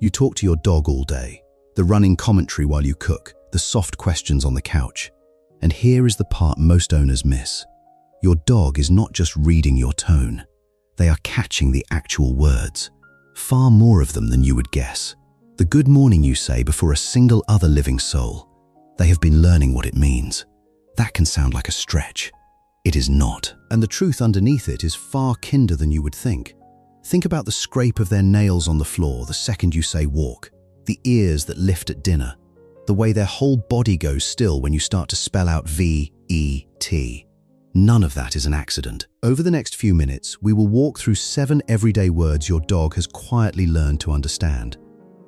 You talk to your dog all day, the running commentary while you cook, the soft questions on the couch. And here is the part most owners miss. Your dog is not just reading your tone. They are catching the actual words. Far more of them than you would guess. The good morning you say before a single other living soul. They have been learning what it means. That can sound like a stretch. It is not. And the truth underneath it is far kinder than you would think. Think about the scrape of their nails on the floor the second you say walk, the ears that lift at dinner, the way their whole body goes still when you start to spell out V-E-T. None of that is an accident. Over the next few minutes, we will walk through 7 everyday words your dog has quietly learned to understand.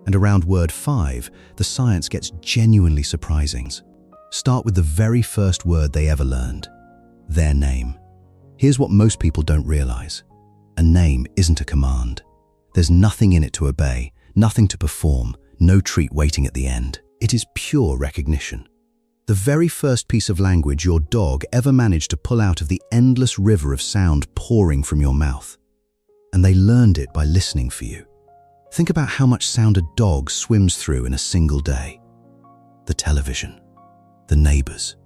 And around word 5, the science gets genuinely surprising. Start with the very first word they ever learned, their name. Here's what most people don't realize. A name isn't a command. There's nothing in it to obey, nothing to perform, no treat waiting at the end. It is pure recognition. The very first piece of language your dog ever managed to pull out of the endless river of sound pouring from your mouth. And they learned it by listening for you. Think about how much sound a dog swims through in a single day. The television, the neighbors,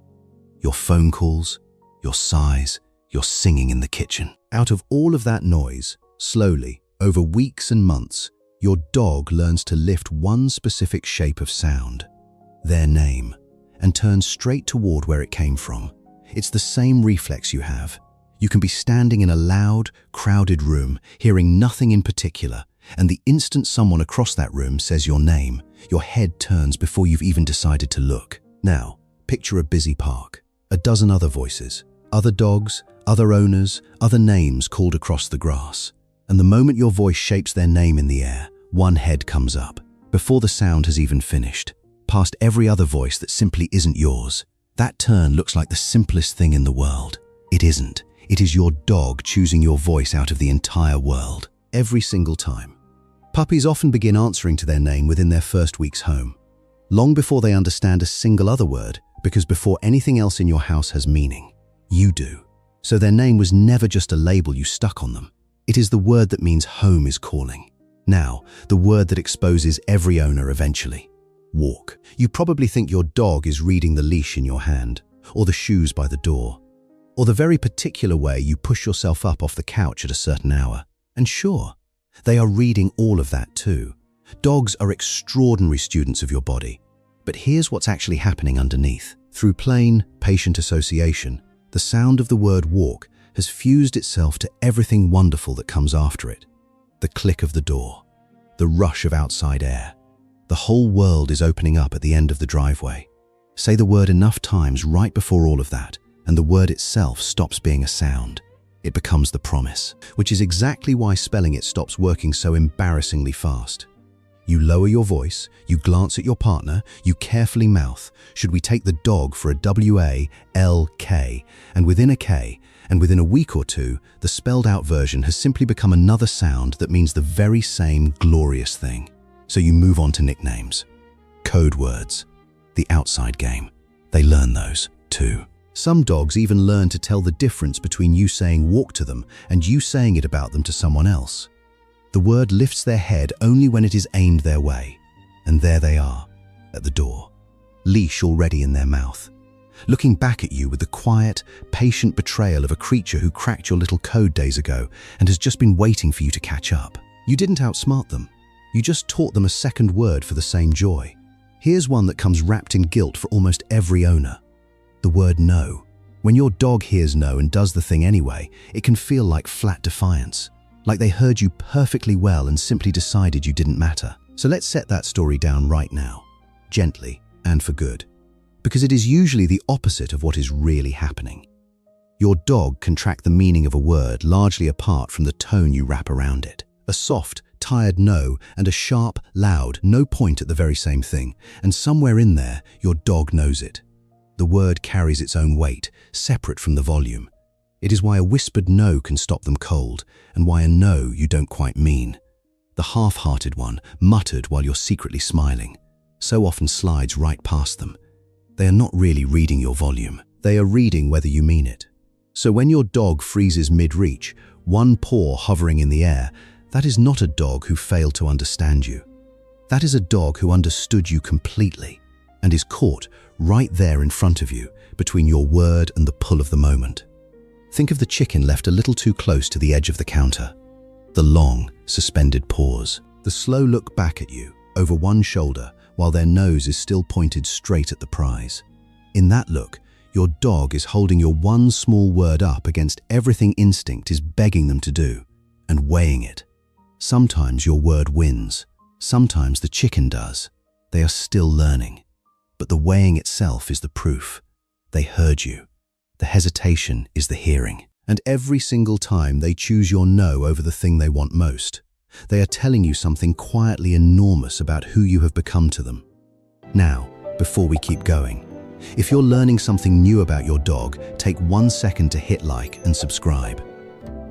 your phone calls, your sighs, your singing in the kitchen. Out of all of that noise, slowly, over weeks and months, your dog learns to lift one specific shape of sound, their name, and turn straight toward where it came from. It's the same reflex you have. You can be standing in a loud, crowded room, hearing nothing in particular, and the instant someone across that room says your name, your head turns before you've even decided to look. Now, picture a busy park, a dozen other voices, other dogs, other owners, other names called across the grass. And the moment your voice shapes their name in the air, one head comes up, before the sound has even finished, past every other voice that simply isn't yours. That turn looks like the simplest thing in the world. It isn't. It is your dog choosing your voice out of the entire world, every single time. Puppies often begin answering to their name within their first weeks home, long before they understand a single other word, because before anything else in your house has meaning, you do. So their name was never just a label you stuck on them. It is the word that means home is calling. Now, the word that exposes every owner eventually. Walk. You probably think your dog is reading the leash in your hand, or the shoes by the door, or the very particular way you push yourself up off the couch at a certain hour. And sure, they are reading all of that too. Dogs are extraordinary students of your body. But here's what's actually happening underneath. Through plain, patient association, the sound of the word walk has fused itself to everything wonderful that comes after it. The click of the door, the rush of outside air. The whole world is opening up at the end of the driveway. Say the word enough times right before all of that, and the word itself stops being a sound. It becomes the promise, which is exactly why spelling it stops working so embarrassingly fast. You lower your voice, you glance at your partner, you carefully mouth, should we take the dog for a W-A-L-K, and within a K, and within a week or two, the spelled out version has simply become another sound that means the very same glorious thing. So you move on to nicknames, code words, the outside game. They learn those too. Some dogs even learn to tell the difference between you saying walk to them and you saying it about them to someone else. The word lifts their head only when it is aimed their way. And there they are, at the door, leash already in their mouth, looking back at you with the quiet, patient betrayal of a creature who cracked your little code days ago and has just been waiting for you to catch up. You didn't outsmart them. You just taught them a second word for the same joy. Here's one that comes wrapped in guilt for almost every owner. The word no. When your dog hears no and does the thing anyway, it can feel like flat defiance. Like they heard you perfectly well and simply decided you didn't matter. So let's set that story down right now, gently and for good. Because it is usually the opposite of what is really happening. Your dog can track the meaning of a word largely apart from the tone you wrap around it. A soft, tired no and a sharp, loud no point at the very same thing, and somewhere in there, your dog knows it. The word carries its own weight, separate from the volume. It is why a whispered no can stop them cold, and why a no you don't quite mean. The half-hearted one, muttered while you're secretly smiling, so often slides right past them. They are not really reading your volume. They are reading whether you mean it. So when your dog freezes mid-reach, one paw hovering in the air, that is not a dog who failed to understand you. That is a dog who understood you completely and is caught right there in front of you between your word and the pull of the moment. Think of the chicken left a little too close to the edge of the counter. The long, suspended pause. The slow look back at you over one shoulder while their nose is still pointed straight at the prize. In that look, your dog is holding your one small word up against everything instinct is begging them to do and weighing it. Sometimes your word wins. Sometimes the chicken does. They are still learning. But the weighing itself is the proof. They heard you. The hesitation is the hearing. And every single time they choose your no over the thing they want most, they are telling you something quietly enormous about who you have become to them. Now, before we keep going, if you're learning something new about your dog, take 1 second to hit like and subscribe.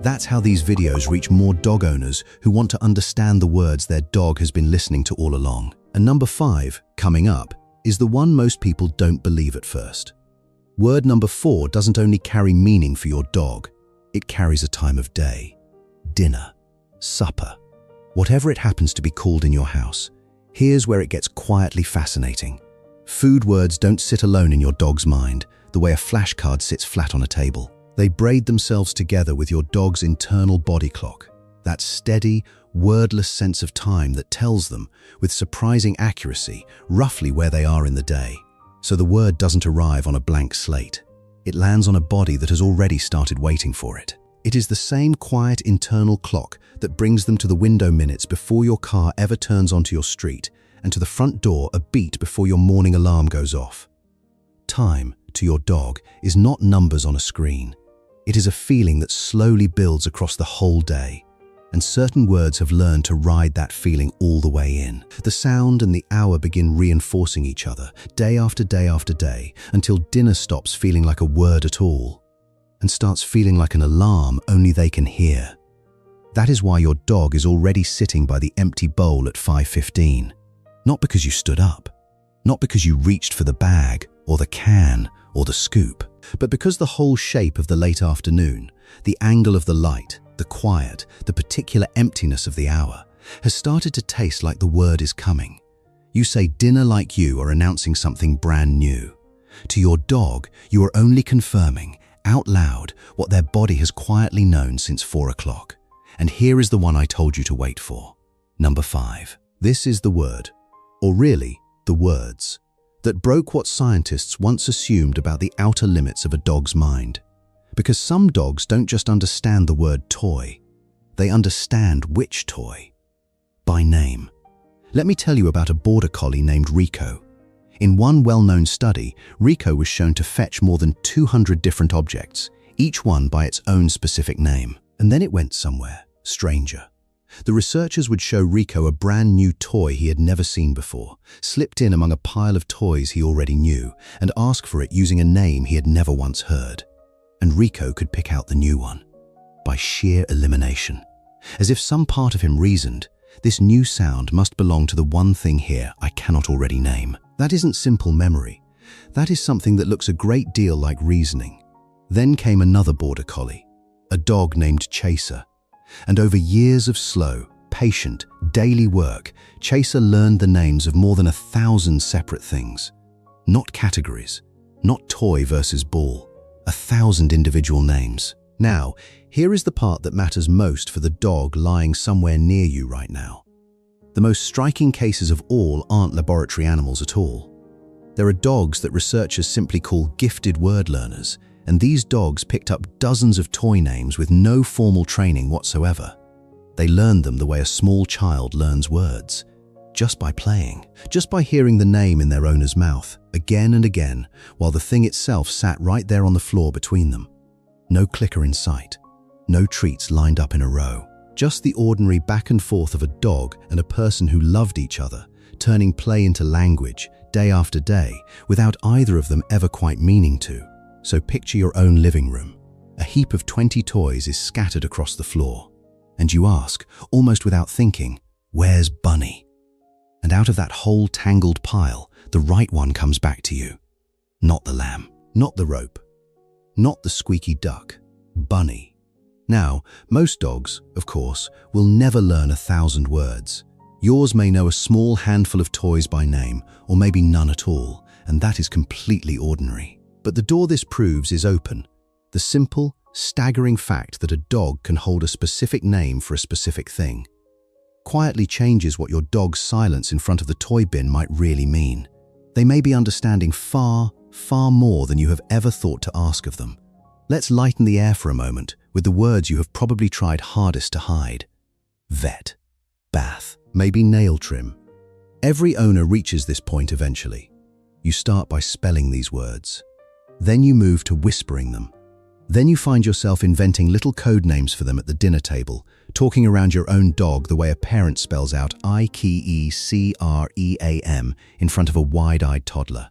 That's how these videos reach more dog owners who want to understand the words their dog has been listening to all along. And number 5, coming up, is the one most people don't believe at first. Word number 4 doesn't only carry meaning for your dog, it carries a time of day, dinner, supper, whatever it happens to be called in your house. Here's where it gets quietly fascinating. Food words don't sit alone in your dog's mind the way a flashcard sits flat on a table. They braid themselves together with your dog's internal body clock, that steady, wordless sense of time that tells them, with surprising accuracy, roughly where they are in the day. So the word doesn't arrive on a blank slate. It lands on a body that has already started waiting for it. It is the same quiet internal clock that brings them to the window minutes before your car ever turns onto your street and to the front door a beat before your morning alarm goes off. Time, to your dog, is not numbers on a screen. It is a feeling that slowly builds across the whole day. And certain words have learned to ride that feeling all the way in. The sound and the hour begin reinforcing each other, day after day after day, until dinner stops feeling like a word at all, and starts feeling like an alarm only they can hear. That is why your dog is already sitting by the empty bowl at 5:15. Not because you stood up, not because you reached for the bag, or the can, or the scoop, but because the whole shape of the late afternoon, the angle of the light, the quiet, the particular emptiness of the hour, has started to taste like the word is coming. You say dinner like you are announcing something brand new. To your dog, you are only confirming, out loud, what their body has quietly known since 4 o'clock. And here is the one I told you to wait for. Number 5. This is the word, or really, the words, that broke what scientists once assumed about the outer limits of a dog's mind. Because some dogs don't just understand the word toy, they understand which toy. By name. Let me tell you about a border collie named Rico. In one well-known study, Rico was shown to fetch more than 200 different objects, each one by its own specific name. And then it went somewhere, stranger. The researchers would show Rico a brand new toy he had never seen before, slipped in among a pile of toys he already knew, and ask for it using a name he had never once heard. And Rico could pick out the new one, by sheer elimination. As if some part of him reasoned, this new sound must belong to the one thing here I cannot already name. That isn't simple memory. That is something that looks a great deal like reasoning. Then came another border collie, a dog named Chaser. And over years of slow, patient, daily work, Chaser learned the names of more than 1,000 separate things. Not categories, not toy versus ball. 1,000 individual names. Now, here is the part that matters most for the dog lying somewhere near you right now. The most striking cases of all aren't laboratory animals at all. There are dogs that researchers simply call gifted word learners, and these dogs picked up dozens of toy names with no formal training whatsoever. They learned them the way a small child learns words. Just by playing, just by hearing the name in their owner's mouth, again and again, while the thing itself sat right there on the floor between them. No clicker in sight, no treats lined up in a row, just the ordinary back and forth of a dog and a person who loved each other, turning play into language, day after day, without either of them ever quite meaning to. So picture your own living room. A heap of 20 toys is scattered across the floor. And you ask, almost without thinking, where's Bunny? And out of that whole tangled pile, the right one comes back to you. Not the lamb, not the rope, not the squeaky duck, Bunny. Now, most dogs, of course, will never learn 1,000 words. Yours may know a small handful of toys by name, or maybe none at all, and that is completely ordinary. But the door this proves is open. The simple, staggering fact that a dog can hold a specific name for a specific thing quietly changes what your dog's silence in front of the toy bin might really mean. They may be understanding far, far more than you have ever thought to ask of them. Let's lighten the air for a moment with the words you have probably tried hardest to hide. Vet, bath, maybe nail trim. Every owner reaches this point eventually. You start by spelling these words. Then you move to whispering them. Then you find yourself inventing little code names for them at the dinner table, talking around your own dog the way a parent spells out IKECREAM in front of a wide-eyed toddler.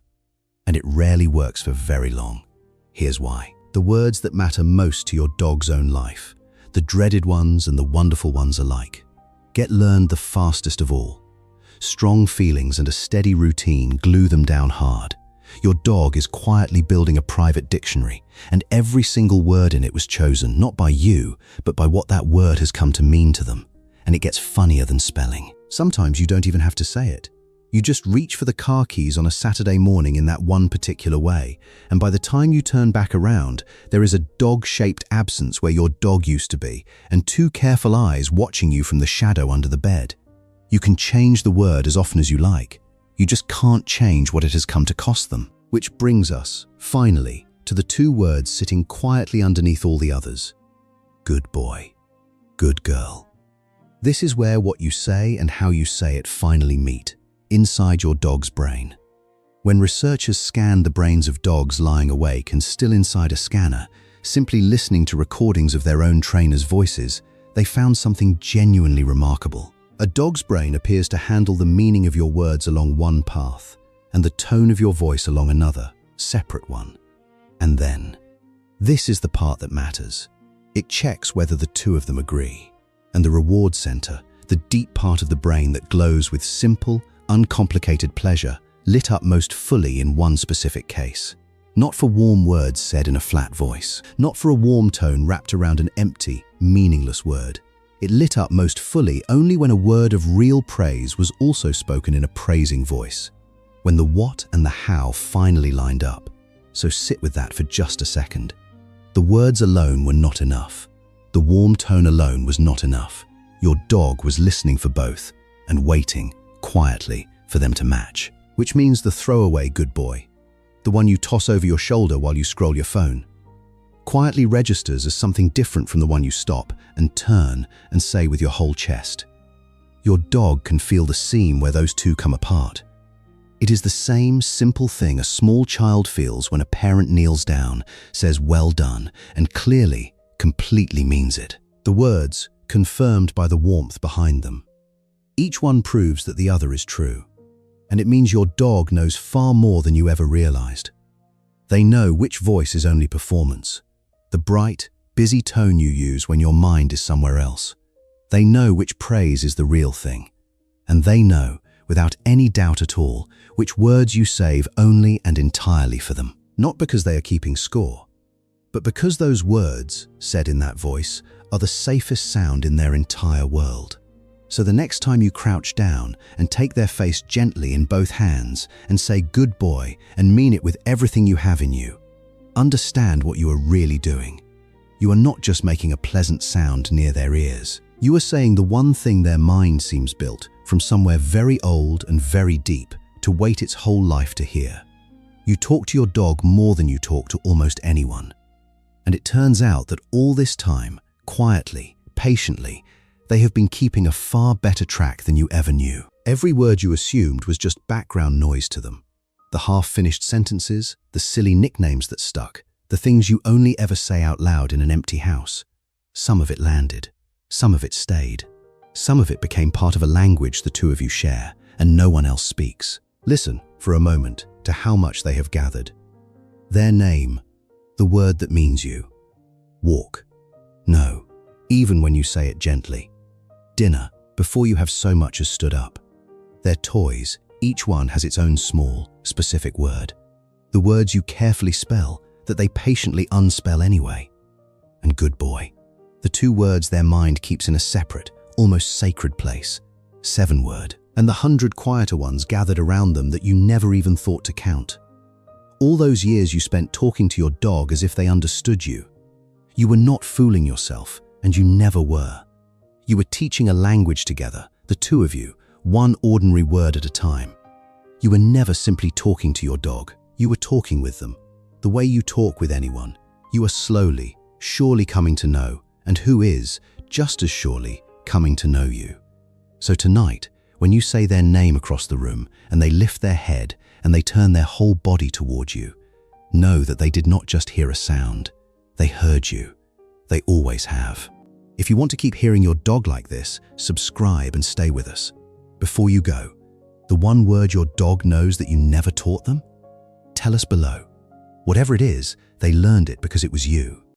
And it rarely works for very long. Here's why. The words that matter most to your dog's own life, the dreaded ones and the wonderful ones alike, get learned the fastest of all. Strong feelings and a steady routine glue them down hard. Your dog is quietly building a private dictionary, and every single word in it was chosen not by you, but by what that word has come to mean to them. And it gets funnier than spelling. Sometimes you don't even have to say it. You just reach for the car keys on a Saturday morning in that one particular way, and by the time you turn back around, there is a dog-shaped absence where your dog used to be, and two careful eyes watching you from the shadow under the bed. You can change the word as often as you like. You just can't change what it has come to cost them. Which brings us, finally, to the two words sitting quietly underneath all the others. Good boy. Good girl. This is where what you say and how you say it finally meet, inside your dog's brain. When researchers scanned the brains of dogs lying awake and still inside a scanner, simply listening to recordings of their own trainers' voices, they found something genuinely remarkable. A dog's brain appears to handle the meaning of your words along one path, and the tone of your voice along another, separate one. And then, this is the part that matters. It checks whether the two of them agree. And the reward center, the deep part of the brain that glows with simple, uncomplicated pleasure, lit up most fully in one specific case. Not for warm words said in a flat voice, not for a warm tone wrapped around an empty, meaningless word. It lit up most fully only when a word of real praise was also spoken in a praising voice. When the what and the how finally lined up. So sit with that for just a second. The words alone were not enough. The warm tone alone was not enough. Your dog was listening for both and waiting, quietly, for them to match. Which means the throwaway good boy, the one you toss over your shoulder while you scroll your phone, quietly registers as something different from the one you stop and turn and say with your whole chest. Your dog can feel the seam where those two come apart. It is the same simple thing a small child feels when a parent kneels down, says well done, and clearly, completely means it. The words, confirmed by the warmth behind them. Each one proves that the other is true. And it means your dog knows far more than you ever realized. They know which voice is only performance. The bright, busy tone you use when your mind is somewhere else. They know which praise is the real thing. And they know, without any doubt at all, which words you save only and entirely for them. Not because they are keeping score, but because those words, said in that voice, are the safest sound in their entire world. So the next time you crouch down and take their face gently in both hands and say good boy and mean it with everything you have in you, understand what you are really doing. You are not just making a pleasant sound near their ears. You are saying the one thing their mind seems built from somewhere very old and very deep to wait its whole life to hear. You talk to your dog more than you talk to almost anyone. And it turns out that all this time, quietly, patiently, they have been keeping a far better track than you ever knew. Every word you assumed was just background noise to them. The half-finished sentences, the silly nicknames that stuck, the things you only ever say out loud in an empty house. Some of it landed. Some of it stayed. Some of it became part of a language the two of you share, and no one else speaks. Listen, for a moment, to how much they have gathered. Their name, the word that means you. Walk. No, even when you say it gently. Dinner, before you have so much as stood up. Their toys, each one has its own small, specific word. The words you carefully spell, that they patiently unspell anyway. And good boy. The two words their mind keeps in a separate, almost sacred place. 7-word, and the 100 quieter ones gathered around them that you never even thought to count. All those years you spent talking to your dog as if they understood you. You were not fooling yourself, and you never were. You were teaching a language together, the two of you, one ordinary word at a time. You were never simply talking to your dog. You were talking with them. The way you talk with anyone. You are slowly, surely coming to know, and who is, just as surely, coming to know you. So tonight, when you say their name across the room, and they lift their head, and they turn their whole body towards you, know that they did not just hear a sound. They heard you. They always have. If you want to keep hearing your dog like this, subscribe and stay with us. Before you go, the one word your dog knows that you never taught them? Tell us below. Whatever it is, they learned it because it was you.